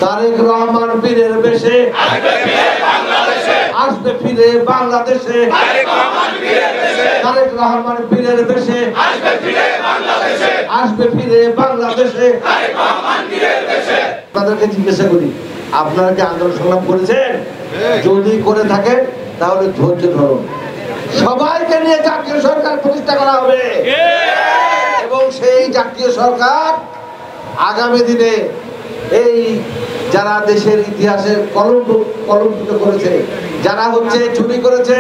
তারেক রহমান বীরের বেশে আসবে ফিরে বাংলাদেশে। তারেক রহমান বীরের বেশে আসবে ফিরে বাংলাদেশে। আপনাদেরকে জিজ্ঞাসা করি, আপনারা কি আন্দোলন সংগ্রাম করেছেন? যদি করে থাকেন তাহলে ধৈর্য ধরুন। সবাইকে নিয়ে জাতীয় সরকার প্রতিষ্ঠা করা হবে এবং সেই জাতীয় সরকার আগামী দিনে এই যারা দেশের ইতিহাসের কলঙ্কিত করেছে, যারা হচ্ছে চুরি করেছে,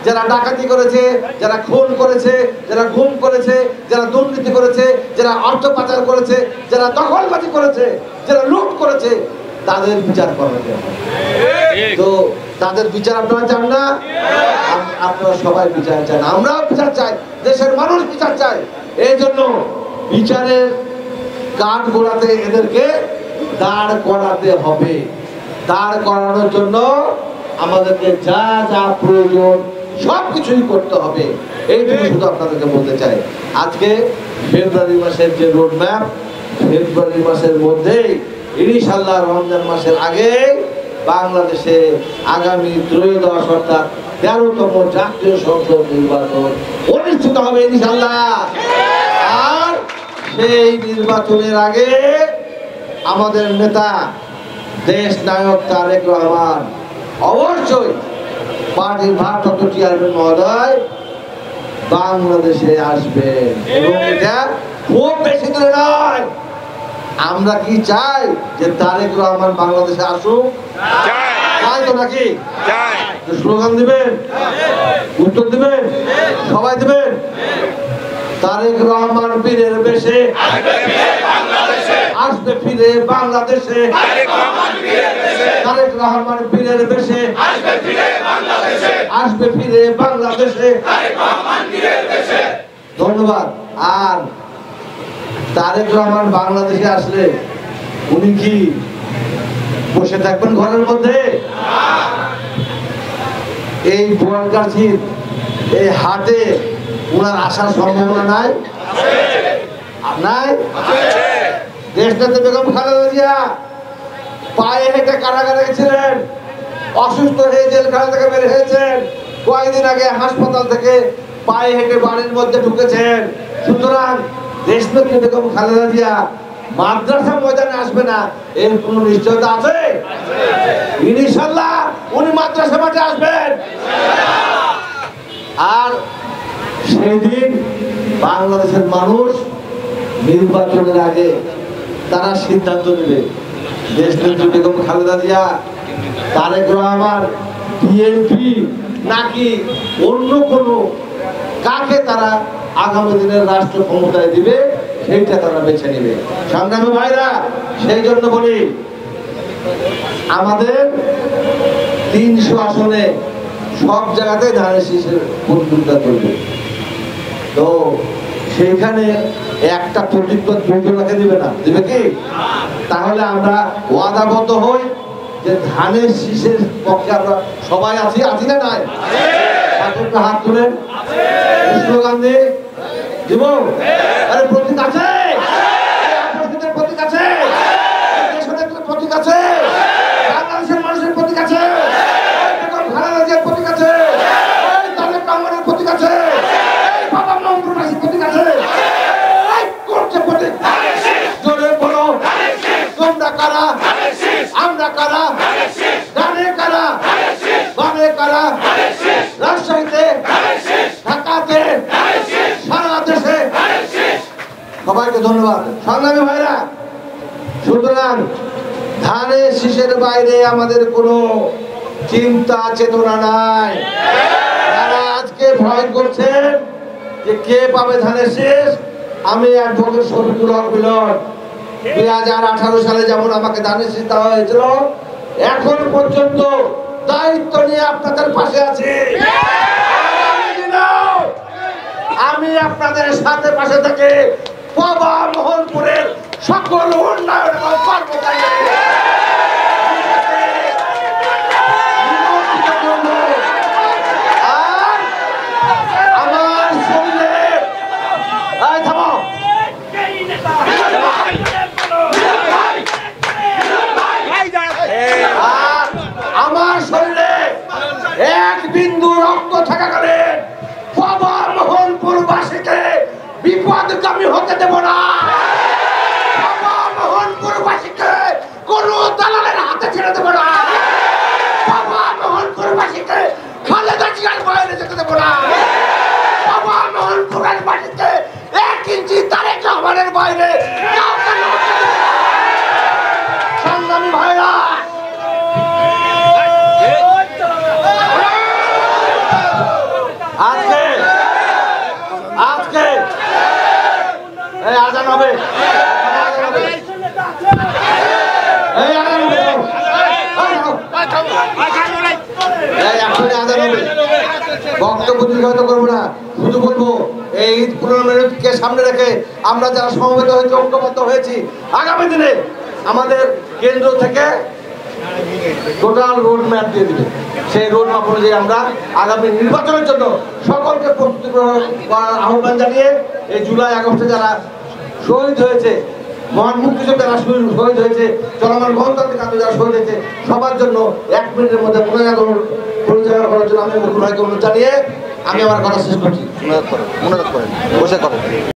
যারা ডাকাতি করেছে, যারা খুন করেছে, যারা গুম করেছে, যারা দুর্নীতি করেছে, যারা অর্থ পাচার করেছে, যারা দখলবাজি করেছে, যারা লুট করেছে, তাদের বিচার করা হবে। তো তাদের বিচার আপনারা চান না? আপনারা সবাই বিচার চান, আমরাও বিচার চাই, দেশের মানুষ বিচার চায়। এই জন্য বিচারের কাঠ গোড়াতে এদেরকে দাঁড় করাতে হবে। দাঁড় করানোর জন্য আমাদেরকে যা যা প্রয়োজন সবকিছুই করতে হবে। এইটুকু শুধু আপনাদেরকে বলতে চাই। আজকে ফেব্রুয়ারি মাসের যে রোড ম্যাপ, ফেব্রুয়ারি মাসের মধ্যেই ইনশাআল্লাহ রমজান মাসের আগে বাংলাদেশে আগামী 13 অর্থাৎ 13তম জাতীয় সংসদ নির্বাচন অনুষ্ঠিত হবে ইনশাআল্লাহ। আর সেই নির্বাচনের আগে আমাদের নেতা দেশ নায়ক তারেক রহমান অবশ্যই পার্টির ভারপ্রাপ্ত চেয়ারম্যান মহোদয় বাংলাদেশে আসবেন এবং এটা খুব বেশি দূরে নয়। আমরা কি চাই যে তারেক রহমান বাংলাদেশে আসুক? চাই তো নাকি? স্লোগান দিবেন, উত্তর দিবেন, সবাই দিবেন। তারেক রহমান বীরের বেশে আসবে ফিরে বাংলাদেশে। তারেক রহমান বীরের বেশে আসবে ফিরে বাংলাদেশে। ধন্যবাদ। আর তারেক রহমান বাংলাদেশে আসলে উনি কি বসে থাকবেন ঘরের মধ্যে? এই বোয়ালগাছির এই হাটে উনার আসার সম্ভাবনা নাই? নাই? দেশনেত্রী বেগম খালেদা জিয়া পায়ে হেঁটে কারাগারে গেছিলেন, অসুস্থ হয়ে জেলখানা থেকে বের হয়েছেন, কয়েকদিন আগে হাসপাতাল থেকে পায়ে হেঁটে বাড়ির মধ্যে ঢুকেছেন। সুতরাং দেশনেত্রী বেগম খালেদা জিয়া মাদ্রাসা ময়দানে আসবে না এর কোন নিশ্চয়তা আছে? ইনশাআল্লাহ উনি মাদ্রাসা মাঠে আসবেন। আর সেই দিন বাংলাদেশের মানুষ নির্বাচনের আগে তারা সিদ্ধান্ত নেবে দেশনেত্রী বেগম খালেদা জিয়া, তারেক রহমান, বিএনপি নাকি অন্য কোনো কাকে তারা আগামী দিনের রাষ্ট্র ক্ষমতায় দিবে সেইটা তারা বেছে নেবে। সংগ্রামী ভাইরা, সেই জন্য বলি আমাদের 300 আসনে সব জায়গাতে ধানের শীষের প্রতিদ্বন্দ্বিতা করবে। তো সেইখানে একটা প্রতিপদ 2 জনকে দিবে না, দিবে কি? তাহলে আমরা ওয়াদাবদ্ধ হই যে ধানের শীষের পক্ষে আমরা সবাই আছি, আছি না নাই? হাত তুলেন, স্লোগান দিয়ে দিব। আরে প্রতীক আছে, প্রতীক আছে, প্রতীক আছে, বাংলাদেশের মানুষের প্রতীক আছে, খালেদা জিয়ার প্রতীক আছে, তারেক রহমানের প্রতীক আছে, বাবা মমতাজের প্রতীক আছে। করছে প্রতীক, জোরে বলো তোমরা কারা, আমরা কারা, ডানে কারা, বামে কারা, রাজশাহীতে, ঢাকাতে, সারা দেশে। সবাইকে ধন্যবাদ। সংগ্রামী ভাইরা, সুতরাং ধানের শীষের বাইরে আমাদের কোনো চিন্তা চেতনা নাই। যারা আজকে ভয় করছেন যে কে পাবে ধানের শীষ, আমি অ্যাডভোকেট শফিকুল হক মিলন 2018 সালে যেমন আমাকে ধানের শীষ দেওয়া হয়েছিল, এখন পর্যন্ত দায়িত্ব নিয়ে আপনাদের পাশে আছি। আমি আপনাদের সাথে পাশে থেকে বাবা মোহনপুরের সকল উন্নয়ন এবং কর্মকাণ্ডে আমার শরীরের রক্ত থাকাকালীন বাবা মোহনপুরবাসীকে বিপদগামী হতে দেব না। বাবা মোহনপুরবাসীকে কোনো দালালের হাতে ছেড়ে দেব না। বাবা মোহনপুরবাসীকে খালেদা জিয়ার বাইরে যেতে দেব না। বাবা মোহনপুরবাসীকে 1 ইঞ্চি তারেক রহমানের বাইরে কাউকে নড়তে দেব না। সংগ্রামী ভাইরা, আজকে এই আজান হবে, বক্তব্য দীর্ঘায়িত করবো না, শুধু বলবো এই ঈদ 15 মিনিটকে সামনে রেখে আমরা যারা সমবেত হয়েছি, ঐক্যবদ্ধ হয়েছি, আগামী দিনে আমাদের কেন্দ্র থেকে টোটাল রোড ম্যাপ দিয়ে দিবে। সেই রোড ম্যাপ অনুযায়ী আমরা আগামী নির্বাচনের জন্য সকলকে প্রস্তুতি করার আহ্বান জানিয়ে এই জুলাই আগস্টে যারা শহীদ হয়েছে, মহান মুক্তিযোদ্ধা যারা শহীদ হয়েছে, চলমান গণতান্ত্রিক আন্দোলন যারা শহীদ হয়েছে, সবার জন্য 1 মিনিটের মধ্যে পরিচালনা করার জন্য আমি মুকুল ভাইকে অনুরোধ জানিয়ে আমি আমার কথা শেষ করছি। মনে করেন বসে করেন।